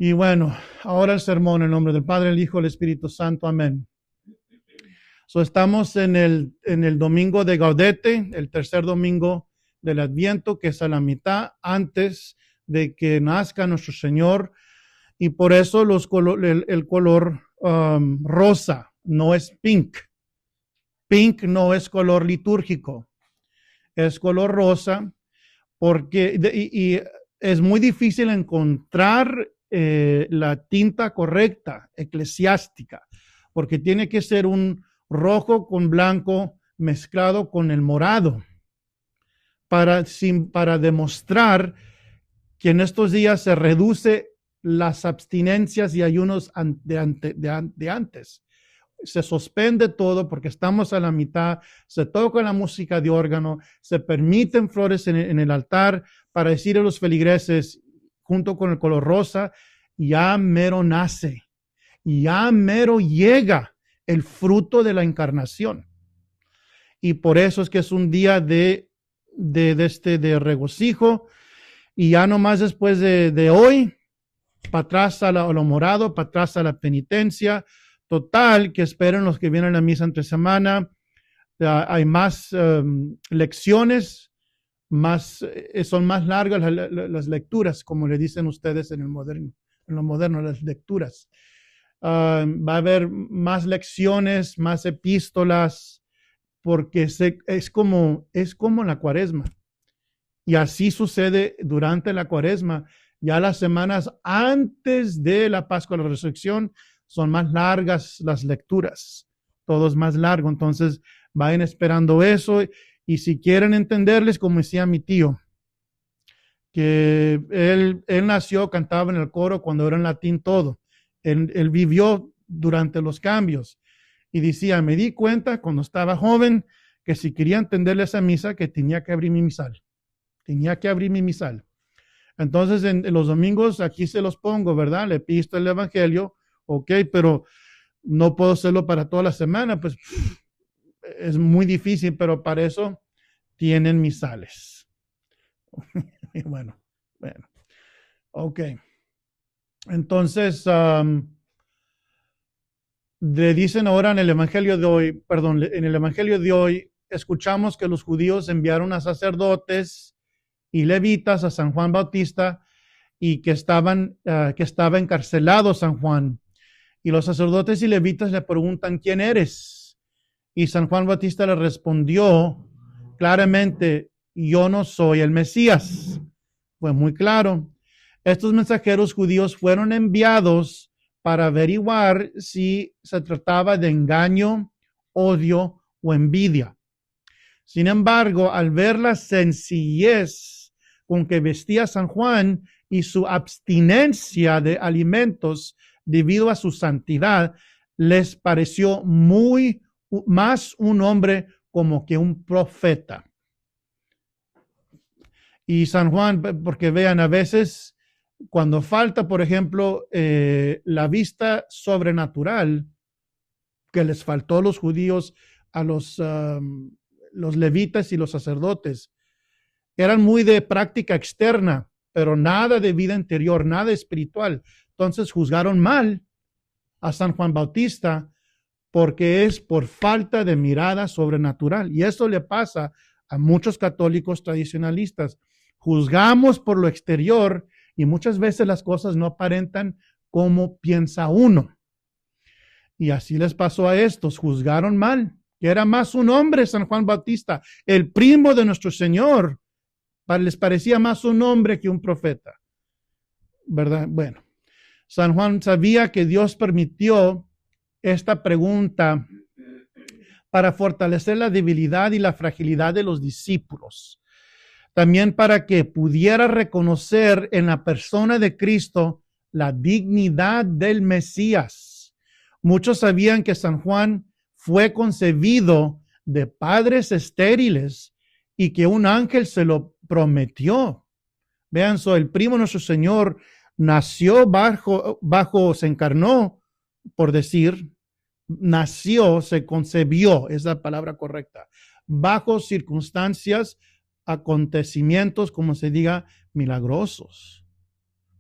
Y bueno, ahora el sermón en nombre del Padre, el Hijo, el Espíritu Santo. Amén. Estamos en el domingo de Gaudete, el tercer domingo del Adviento, que es a la mitad antes de que nazca nuestro Señor. Y por eso el color rosa no es pink. Pink no es color litúrgico, es color rosa, porque y es muy difícil encontrar la tinta correcta, eclesiástica, porque tiene que ser un rojo con blanco mezclado con el morado para demostrar que en estos días se reduce las abstinencias y ayunos de antes. Se suspende todo porque estamos a la mitad, se toca la música de órgano, se permiten flores en el altar para decir a los feligreses, junto con el color rosa, ya mero nace, ya mero llega el fruto de la encarnación. Y por eso es que es un día de regocijo, y ya nomás después de hoy, para atrás a lo morado, para atrás a la penitencia. Total, que esperen los que vienen a la misa entre semana. Hay más lecciones, son más largas las lecturas, como le dicen ustedes en lo moderno, las lecturas. Va a haber más lecciones, más epístolas, porque es como la Cuaresma. Y así sucede durante la Cuaresma. Ya las semanas antes de la Pascua de la Resurrección son más largas las lecturas, todo es más largo. Entonces vayan esperando eso, y si quieren entenderles, como decía mi tío, que él nació, cantaba en el coro cuando era en latín todo. Él vivió durante los cambios y decía, me di cuenta cuando estaba joven que si quería entenderle esa misa, que tenía que abrir mi misal. Entonces, en los domingos aquí se los pongo, ¿verdad? Le pisto el evangelio, ok, pero no puedo hacerlo para toda la semana, pues es muy difícil, pero para eso tienen misales. bueno, ok. Entonces, le dicen ahora en el evangelio de hoy, escuchamos que los judíos enviaron a sacerdotes y levitas a San Juan Bautista, y que estaba encarcelado San Juan. Y los sacerdotes y levitas le preguntan, ¿quién eres? Y San Juan Bautista le respondió claramente, yo no soy el Mesías. Fue muy claro. Estos mensajeros judíos fueron enviados para averiguar si se trataba de engaño, odio o envidia. Sin embargo, al ver la sencillez con que vestía San Juan y su abstinencia de alimentos debido a su santidad, les pareció más un hombre como que un profeta. Y San Juan, porque vean, a veces cuando falta, por ejemplo, la vista sobrenatural que les faltó a los judíos, a los levitas y los sacerdotes, eran muy de práctica externa, pero nada de vida interior, nada espiritual. Entonces juzgaron mal a San Juan Bautista porque es por falta de mirada sobrenatural. Y eso le pasa a muchos católicos tradicionalistas. Juzgamos por lo exterior y muchas veces las cosas no aparentan como piensa uno. Y así les pasó a estos, juzgaron mal, que era más un hombre San Juan Bautista, el primo de nuestro Señor. Les parecía más un hombre que un profeta, ¿verdad? Bueno, San Juan sabía que Dios permitió esta pregunta para fortalecer la debilidad y la fragilidad de los discípulos. También para que pudiera reconocer en la persona de Cristo la dignidad del Mesías. Muchos sabían que San Juan fue concebido de padres estériles y que un ángel se lo prometió. Vean, el primo de nuestro Señor nació se encarnó, por decir, nació, se concebió, es la palabra correcta, bajo circunstancias, acontecimientos, como se diga, milagrosos.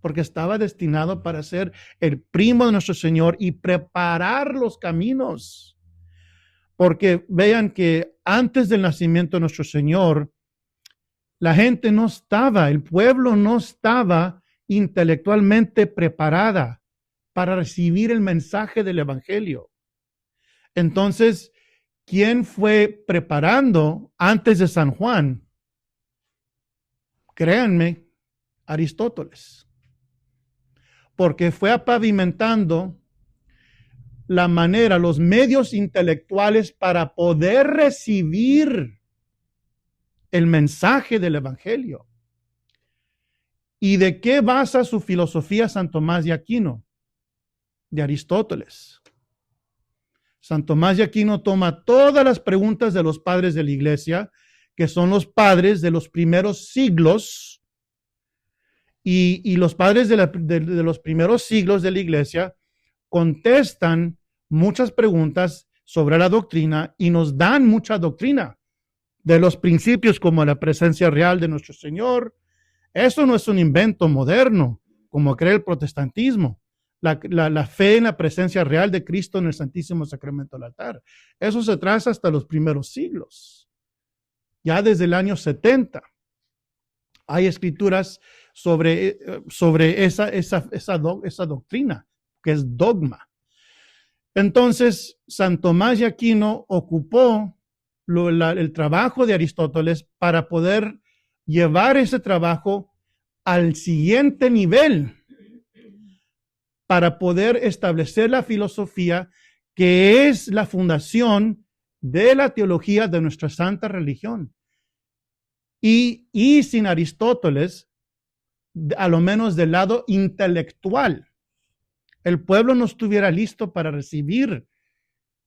porque estaba destinado para ser el primo de nuestro Señor y preparar los caminos. Porque vean que antes del nacimiento de nuestro Señor, la gente no estaba, el pueblo no estaba intelectualmente preparada para recibir el mensaje del Evangelio. Entonces, ¿quién fue preparando antes de San Juan? Créanme, Aristóteles. Porque fue apavimentando la manera, los medios intelectuales para poder recibir el mensaje del Evangelio. ¿Y de qué basa su filosofía San Tomás de Aquino? De Aristóteles. San Tomás de Aquino toma todas las preguntas de los padres de la iglesia, que son los padres de los primeros siglos, y los padres de los primeros siglos de la iglesia contestan muchas preguntas sobre la doctrina y nos dan mucha doctrina de los principios como la presencia real de nuestro Señor. Eso no es un invento moderno, como cree el protestantismo. La fe en la presencia real de Cristo en el Santísimo Sacramento del altar. Eso se traza hasta los primeros siglos. Ya desde el año 70 hay escrituras sobre esa doctrina, que es dogma. Entonces, San Tomás de Aquino ocupó el trabajo de Aristóteles para poder llevar ese trabajo al siguiente nivel, para poder establecer la filosofía que es la fundación de la teología de nuestra santa religión. Y sin Aristóteles, a lo menos del lado intelectual, el pueblo no estuviera listo para recibir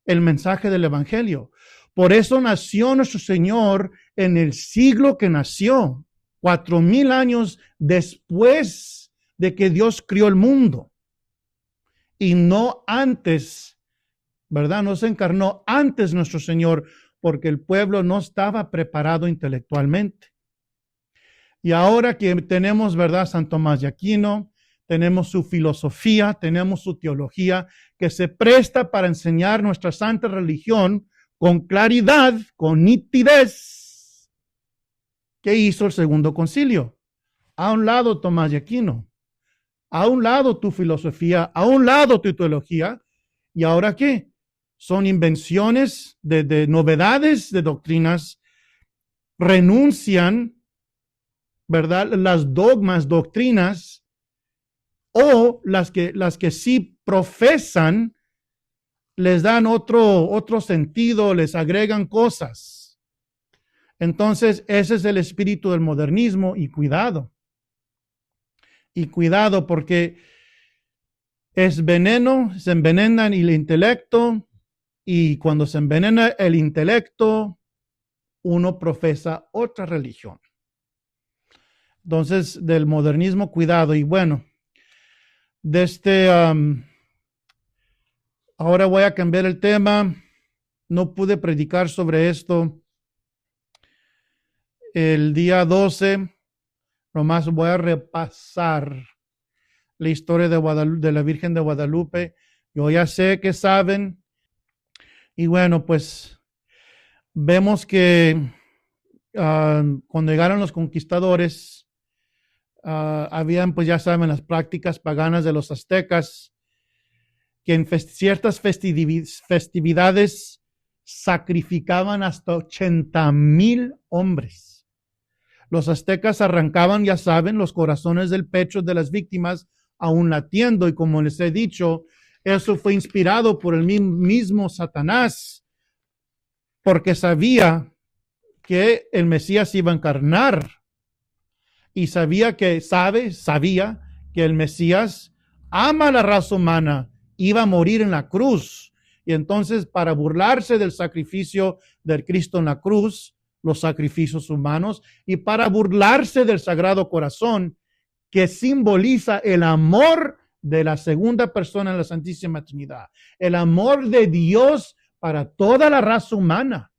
el mensaje del Evangelio. Por eso nació nuestro Señor en el siglo que nació, 4,000 años después de que Dios crió el mundo. Y no antes, ¿verdad? No se encarnó antes nuestro Señor, porque el pueblo no estaba preparado intelectualmente. Y ahora que tenemos, ¿verdad? San Tomás de Aquino, tenemos su filosofía, tenemos su teología, que se presta para enseñar nuestra santa religión con claridad, con nitidez. ¿Qué hizo el Segundo Concilio? A un lado Tomás de Aquino, a un lado tu filosofía, a un lado tu teología, ¿y ahora qué? Son invenciones de novedades, de doctrinas, renuncian, ¿verdad? Las dogmas, doctrinas, o las que sí profesan, les dan otro sentido, les agregan cosas. Entonces, ese es el espíritu del modernismo, y cuidado. Y cuidado, porque es veneno, se envenena el intelecto, y cuando se envenena el intelecto, uno profesa otra religión. Entonces, del modernismo, cuidado. Y bueno, ahora voy a cambiar el tema. No pude predicar sobre esto el día 12. Nomás voy a repasar la historia de la Virgen de Guadalupe. Yo ya sé que saben. Y bueno, pues vemos que cuando llegaron los conquistadores, habían, pues ya saben, las prácticas paganas de los aztecas, que en ciertas festividades sacrificaban hasta 80,000 hombres. Los aztecas arrancaban, ya saben, los corazones del pecho de las víctimas aún latiendo, y como les he dicho, eso fue inspirado por el mismo Satanás, porque sabía que el Mesías iba a encarnar, y sabía que el Mesías ama a la raza humana, iba a morir en la cruz. Y entonces, para burlarse del sacrificio del Cristo en la cruz, los sacrificios humanos, y para burlarse del Sagrado Corazón, que simboliza el amor de la segunda persona en la Santísima Trinidad, el amor de Dios para toda la raza humana.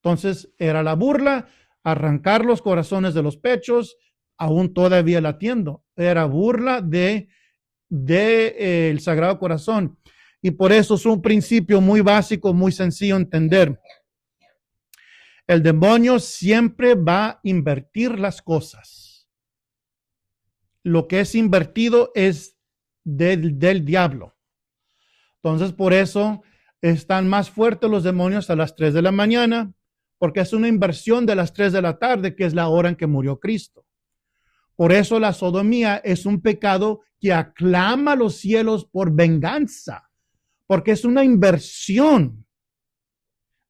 Entonces, era la burla, arrancar los corazones de los pechos, aún todavía latiendo. era burla de el Sagrado Corazón. Y por eso es un principio muy básico, muy sencillo de entender. El demonio siempre va a invertir las cosas. Lo que es invertido es del diablo. Entonces, por eso están más fuertes los demonios a las 3 de la mañana, porque es una inversión de las 3 de la tarde, que es la hora en que murió Cristo. Por eso la sodomía es un pecado que aclama a los cielos por venganza, porque es una inversión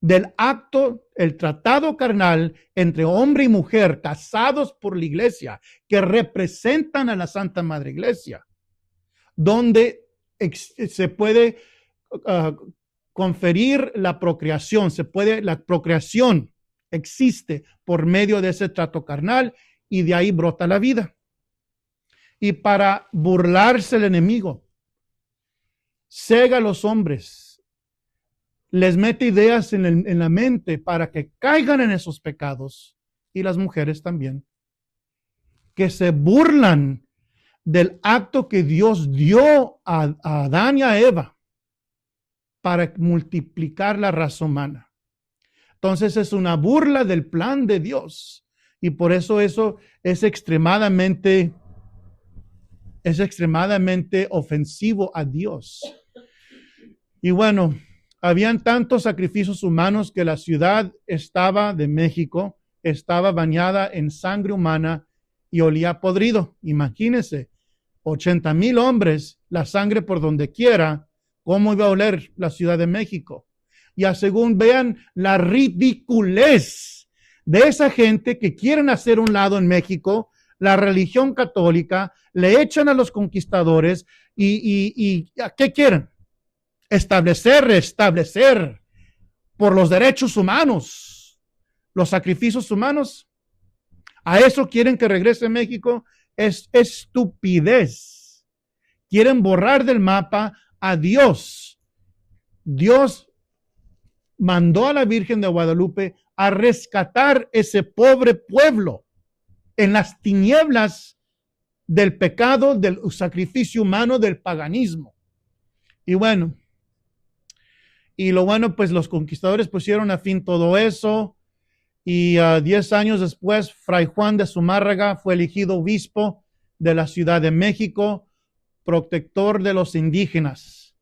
del acto, el tratado carnal entre hombre y mujer casados por la iglesia, que representan a la Santa Madre Iglesia, donde se puede conferir la procreación, la procreación existe por medio de ese trato carnal y de ahí brota la vida. Y para burlarse el enemigo, cega a los hombres, les mete ideas en la mente para que caigan en esos pecados, y las mujeres también, que se burlan del acto que Dios dio a Adán y a Eva para multiplicar la raza humana. Entonces es una burla del plan de Dios, y por eso es extremadamente ofensivo a Dios. Y bueno, habían tantos sacrificios humanos que la ciudad de México estaba bañada en sangre humana y olía podrido. Imagínense, 80,000 hombres, la sangre por donde quiera. ¿Cómo iba a oler la Ciudad de México? Ya según vean la ridiculez de esa gente que quieren hacer un lado en México, la religión católica, le echan a los conquistadores y ¿qué quieren? Restablecer por los derechos humanos, los sacrificios humanos. A eso quieren que regrese México. Es estupidez. Quieren borrar del mapa a Dios. Dios mandó a la Virgen de Guadalupe a rescatar ese pobre pueblo en las tinieblas del pecado, del sacrificio humano, del paganismo. Y bueno, pues los conquistadores pusieron a fin todo eso, y 10 años después, Fray Juan de Zumárraga fue elegido obispo de la Ciudad de México, protector de los indígenas,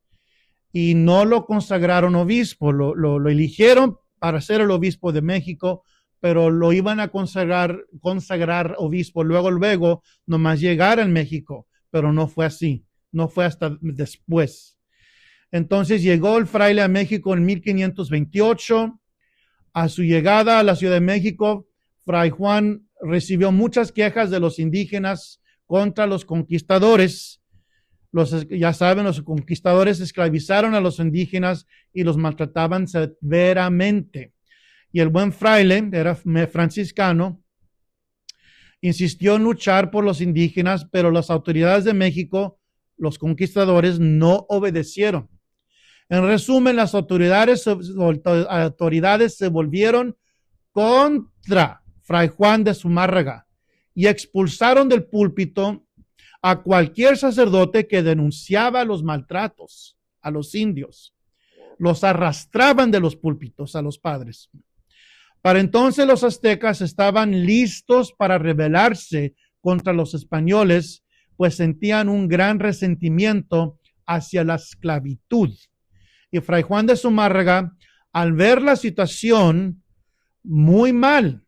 y no lo consagraron obispo, lo eligieron para ser el obispo de México, pero lo iban a consagrar obispo luego, nomás llegar en México, pero no fue así, no fue hasta después. Entonces llegó el fraile a México en 1528. A su llegada a la Ciudad de México, Fray Juan recibió muchas quejas de los indígenas contra los conquistadores. Ya saben, los conquistadores esclavizaron a los indígenas y los maltrataban severamente. Y el buen fraile, era franciscano, insistió en luchar por los indígenas, pero las autoridades de México, los conquistadores, no obedecieron. En resumen, las autoridades se volvieron contra Fray Juan de Zumárraga y expulsaron del púlpito a cualquier sacerdote que denunciaba los maltratos a los indios. Los arrastraban de los púlpitos a los padres. Para entonces los aztecas estaban listos para rebelarse contra los españoles, pues sentían un gran resentimiento hacia la esclavitud. Y Fray Juan de Zumárraga, al ver la situación muy mal,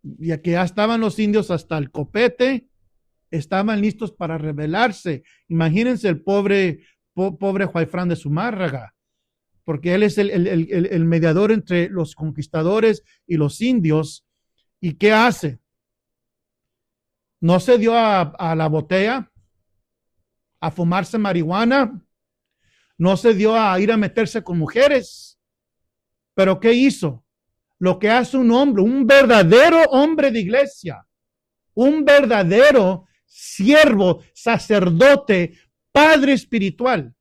ya que ya estaban los indios hasta el copete, estaban listos para rebelarse. Imagínense el pobre Juan de Zumárraga, porque él es el mediador entre los conquistadores y los indios. ¿Y qué hace? No se dio a la botella, a fumarse marihuana, no se dio a ir a meterse con mujeres. ¿Pero qué hizo? Lo que hace un hombre, un verdadero hombre de iglesia, un verdadero siervo, sacerdote, padre espiritual,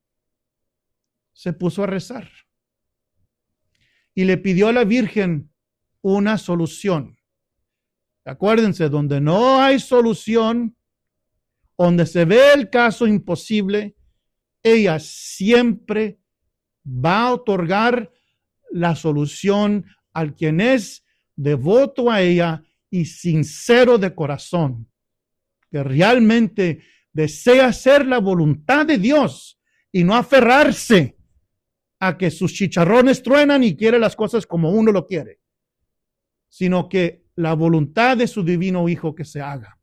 se puso a rezar y le pidió a la Virgen una solución. Acuérdense, donde no hay solución, donde se ve el caso imposible, ella siempre va a otorgar la solución al quien es devoto a ella y sincero de corazón, que realmente desea hacer la voluntad de Dios y no aferrarse a que sus chicharrones truenan y quiere las cosas como uno lo quiere, sino que la voluntad de su divino Hijo que se haga.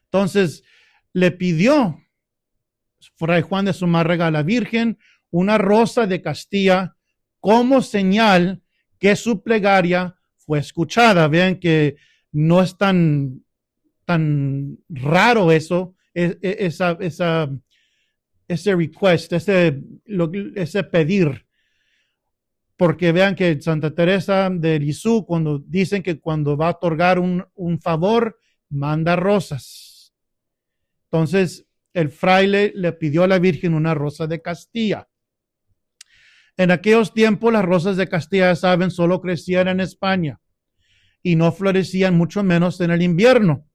Entonces le pidió Fray Juan de Zumárraga a la Virgen una rosa de Castilla como señal que su plegaria fue escuchada. Vean que no es tan raro eso, ese request, ese pedir. Porque vean que Santa Teresa de Lisieux, cuando dicen que cuando va a otorgar un favor, manda rosas. Entonces, el fraile le pidió a la Virgen una rosa de Castilla. En aquellos tiempos, las rosas de Castilla, saben, solo crecían en España y no florecían mucho menos en el invierno.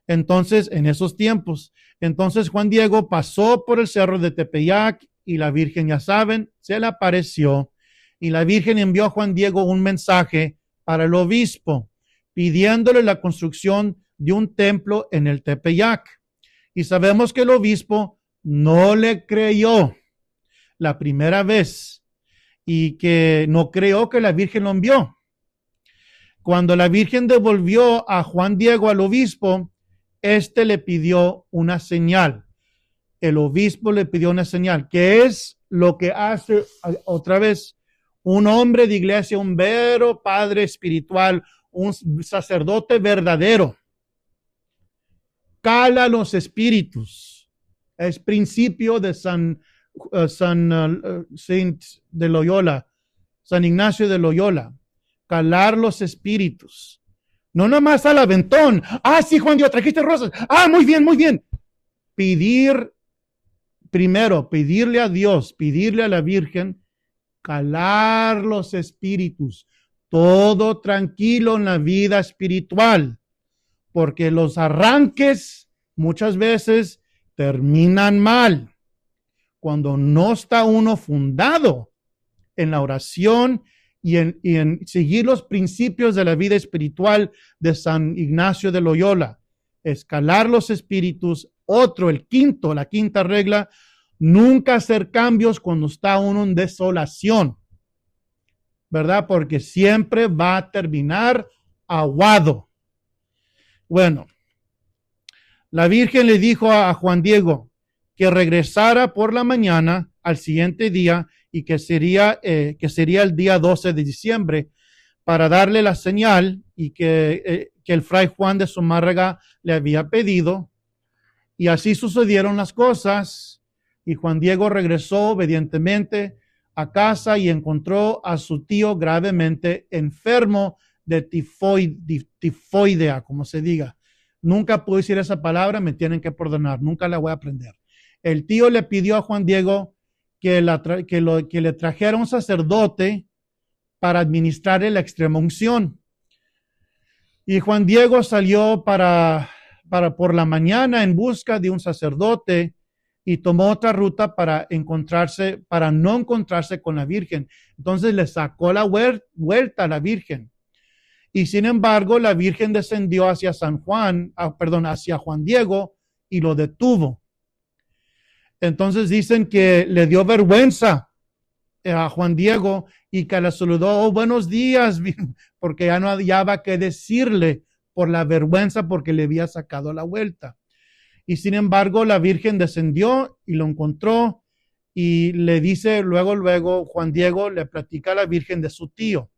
Entonces, en esos tiempos, entonces Juan Diego pasó por el cerro de Tepeyac y la Virgen, ya saben, se le apareció y la Virgen envió a Juan Diego un mensaje para el obispo pidiéndole la construcción de un templo en el Tepeyac. Y sabemos que el obispo no le creyó la primera vez y que no creyó que la Virgen lo envió. Cuando la Virgen devolvió a Juan Diego al obispo, este le pidió una señal. El obispo le pidió una señal, que es lo que hace otra vez un hombre de iglesia, un verdadero padre espiritual, un sacerdote verdadero. Cala los espíritus. Es principio de San de Loyola, San Ignacio de Loyola. Calar los espíritus. No nomás al aventón. Ah, sí, Juan Dios, trajiste rosas. Ah, muy bien, muy bien. Primero, pedirle a Dios, pedirle a la Virgen, calar los espíritus. Todo tranquilo en la vida espiritual. Porque los arranques muchas veces terminan mal. Cuando no está uno fundado en la oración y en seguir los principios de la vida espiritual de San Ignacio de Loyola. Escalar los espíritus. La quinta regla, nunca hacer cambios cuando está uno en desolación, ¿verdad? Porque siempre va a terminar aguado. Bueno, la Virgen le dijo a Juan Diego que regresara por la mañana al siguiente día y que sería el día 12 de diciembre para darle la señal y que el fray Juan de Zumárraga le había pedido. Y así sucedieron las cosas y Juan Diego regresó obedientemente a casa y encontró a su tío gravemente enfermo de tifoidea, como se diga. Nunca puedo decir esa palabra, me tienen que perdonar, nunca la voy a aprender. El tío le pidió a Juan Diego que le trajera un sacerdote para administrarle la extrema unción. Y Juan Diego salió por la mañana en busca de un sacerdote y tomó otra ruta para no encontrarse con la Virgen. Entonces le sacó la vuelta a la Virgen. Y sin embargo, la Virgen descendió hacia hacia Juan Diego y lo detuvo. Entonces dicen que le dio vergüenza a Juan Diego y que le saludó, oh, buenos días, porque ya no hallaba qué decirle por la vergüenza porque le había sacado la vuelta. Y sin embargo, la Virgen descendió y lo encontró y le dice luego Juan Diego le platica a la Virgen de su tío.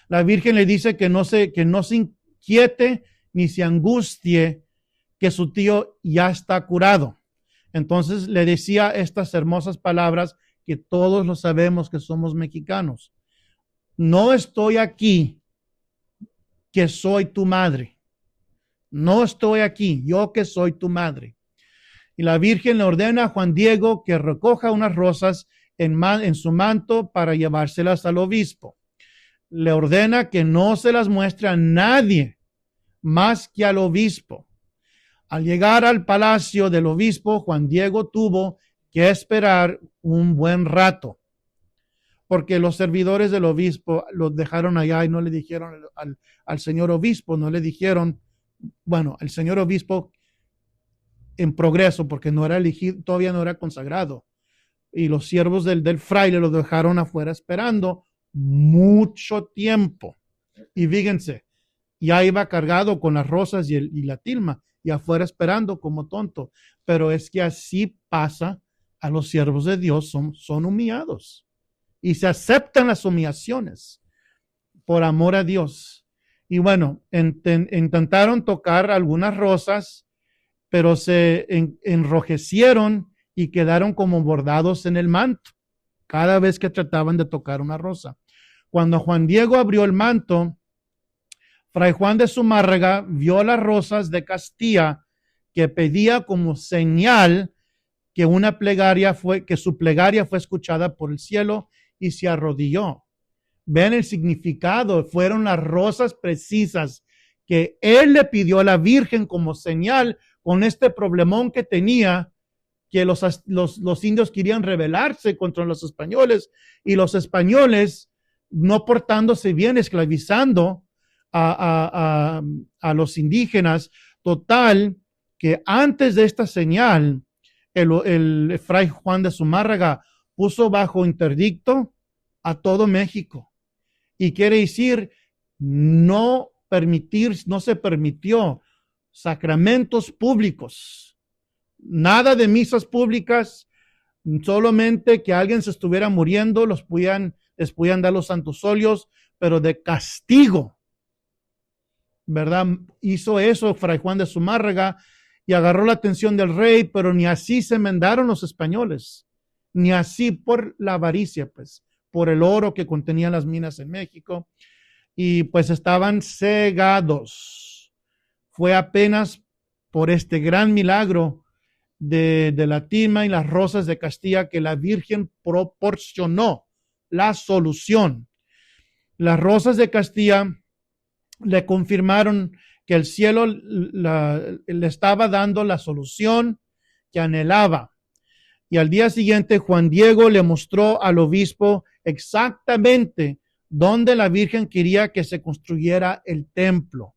La Virgen le dice que no se inquiete ni se angustie, que su tío ya está curado. Entonces le decía estas hermosas palabras que todos lo sabemos que somos mexicanos. No estoy aquí, que soy tu madre. No estoy aquí, yo que soy tu madre. Y la Virgen le ordena a Juan Diego que recoja unas rosas en su manto para llevárselas al obispo. Le ordena que no se las muestre a nadie más que al obispo. Al llegar al palacio del obispo, Juan Diego tuvo que esperar un buen rato, porque los servidores del obispo los dejaron allá y no le dijeron al señor obispo, no le dijeron, bueno, el señor obispo en progreso, porque no era elegido, todavía no era consagrado. Y los siervos del fraile los dejaron afuera esperando mucho tiempo. Y fíjense, ya iba cargado con las rosas y la tilma, y afuera esperando como tonto. Pero es que así pasa a los siervos de Dios, son humillados. Y se aceptan las humillaciones por amor a Dios. Y bueno, intentaron tocar algunas rosas, pero se enrojecieron y quedaron como bordados en el manto cada vez que trataban de tocar una rosa. Cuando Juan Diego abrió el manto, Fray Juan de Zumárraga vio las rosas de Castilla que pedía como señal que que su plegaria fue escuchada por el cielo, y se arrodilló. Ven el significado, fueron las rosas precisas que él le pidió a la Virgen como señal con este problemón que tenía, que los indios querían rebelarse contra los españoles, y los españoles no portándose bien, esclavizando a los indígenas. Total, que antes de esta señal, el fray Juan de Zumárraga puso bajo interdicto a todo México. Y quiere decir, no se permitió sacramentos públicos, nada de misas públicas, solamente que alguien se estuviera muriendo, les podían dar los santos óleos, pero de castigo, ¿verdad? Hizo eso Fray Juan de Zumárraga y agarró la atención del rey, pero ni así se enmendaron los españoles, ni así, por la avaricia, pues, por el oro que contenían las minas en México, y pues estaban cegados. Fue apenas por este gran milagro de la tilma y las rosas de Castilla que la Virgen proporcionó la solución. Las rosas de Castilla le confirmaron que el cielo le estaba dando la solución que anhelaba. Y al día siguiente Juan Diego le mostró al obispo exactamente dónde la Virgen quería que se construyera el templo.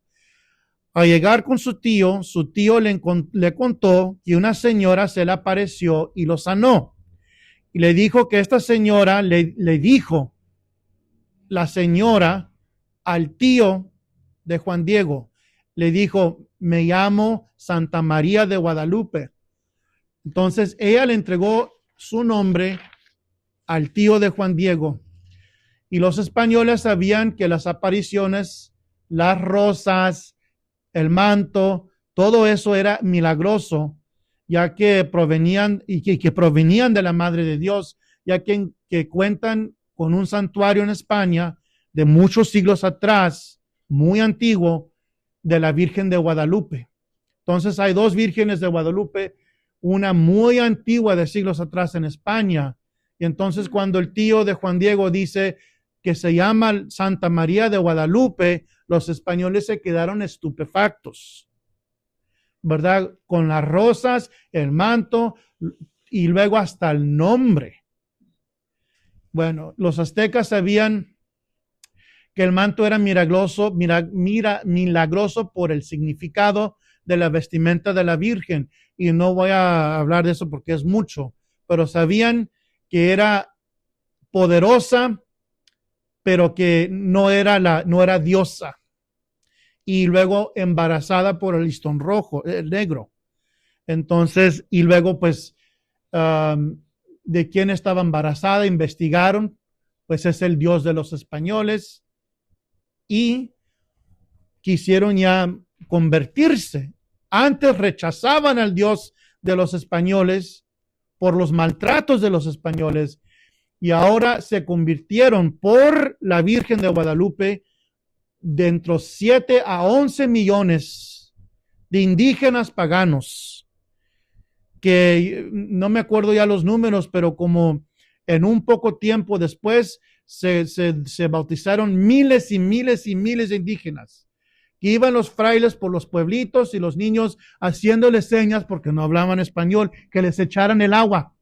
Al llegar con su tío le contó que una señora se le apareció y lo sanó. Y le dijo que esta señora le dijo, la señora, al tío de Juan Diego, le dijo, me llamo Santa María de Guadalupe. Entonces ella le entregó su nombre al tío de Juan Diego. Y los españoles sabían que las apariciones, las rosas, el manto, todo eso era milagroso, ya que provenían que provenían de la Madre de Dios, ya que cuentan con un santuario en España de muchos siglos atrás, muy antiguo, de la Virgen de Guadalupe. Entonces hay dos vírgenes de Guadalupe, una muy antigua de siglos atrás en España. Y entonces cuando el tío de Juan Diego dice que se llama Santa María de Guadalupe, los españoles se quedaron estupefactos, ¿verdad? Con las rosas, el manto y luego hasta el nombre. Bueno, los aztecas sabían que el manto era milagroso por el significado de la vestimenta de la Virgen. Y no voy a hablar de eso porque es mucho, pero sabían que era poderosa, pero que no era diosa. Y luego embarazada por el listón rojo, el negro. Entonces, y luego pues de quién estaba embarazada, investigaron, pues es el Dios de los españoles, y quisieron ya convertirse. Antes rechazaban al Dios de los españoles por los maltratos de los españoles, y ahora se convirtieron por la Virgen de Guadalupe dentro 7 a 11 millones de indígenas paganos, que no me acuerdo ya los números, pero como en un poco tiempo después se bautizaron miles y miles y miles de indígenas que iban los frailes por los pueblitos y los niños haciéndoles señas porque no hablaban español, que les echaran el agua,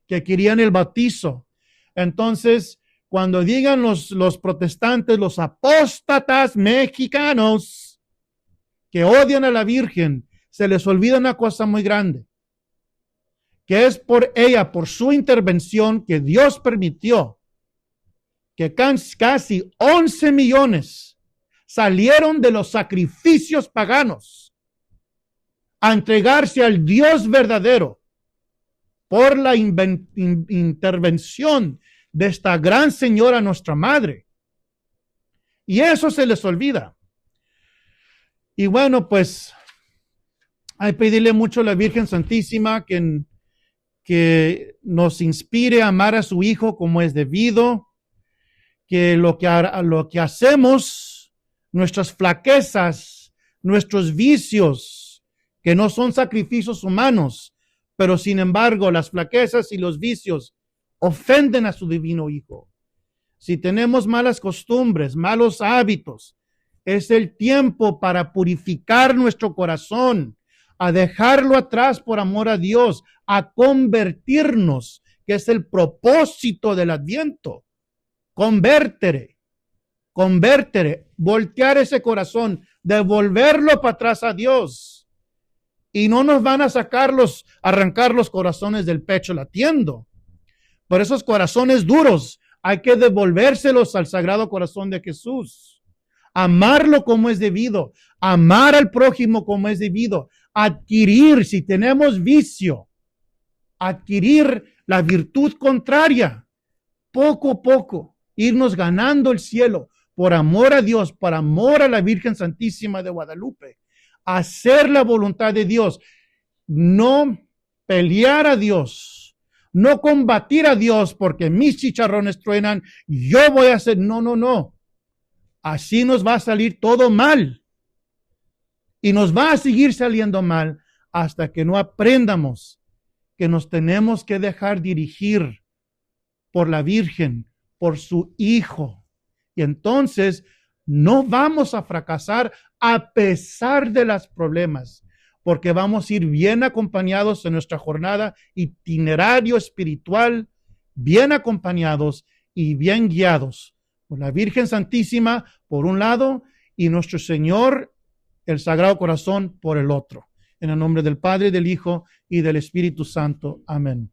que querían el bautizo. Entonces, cuando digan los protestantes, los apóstatas mexicanos que odian a la Virgen, se les olvida una cosa muy grande, que es por ella, por su intervención, que Dios permitió que casi 11 millones salieron de los sacrificios paganos a entregarse al Dios verdadero por la intervención de esta gran señora, nuestra madre. Y eso se les olvida. Y bueno, pues hay que pedirle mucho a la Virgen Santísima que nos inspire a amar a su Hijo como es debido, que lo que hacemos, nuestras flaquezas, nuestros vicios, que no son sacrificios humanos, pero sin embargo las flaquezas y los vicios ofenden a su divino Hijo. Si tenemos malas costumbres, malos hábitos, es el tiempo para purificar nuestro corazón, a dejarlo atrás por amor a Dios, a convertirnos, que es el propósito del Adviento. Convértere, voltear ese corazón, devolverlo para atrás a Dios. Y no nos van a arrancar los corazones del pecho latiendo. Por esos corazones duros hay que devolvérselos al Sagrado Corazón de Jesús. Amarlo como es debido, amar al prójimo como es debido, adquirir, si tenemos vicio, adquirir la virtud contraria, poco a poco, irnos ganando el cielo por amor a Dios, por amor a la Virgen Santísima de Guadalupe, hacer la voluntad de Dios, no pelear a Dios, no combatir a Dios porque mis chicharrones truenan, yo voy a hacer, no. Así nos va a salir todo mal y nos va a seguir saliendo mal hasta que no aprendamos que nos tenemos que dejar dirigir por la Virgen, por su Hijo. Y entonces no vamos a fracasar a pesar de los problemas, porque vamos a ir bien acompañados en nuestra jornada itinerario espiritual, bien acompañados y bien guiados por la Virgen Santísima por un lado y nuestro Señor, el Sagrado Corazón, por el otro. En el nombre del Padre, del Hijo y del Espíritu Santo. Amén.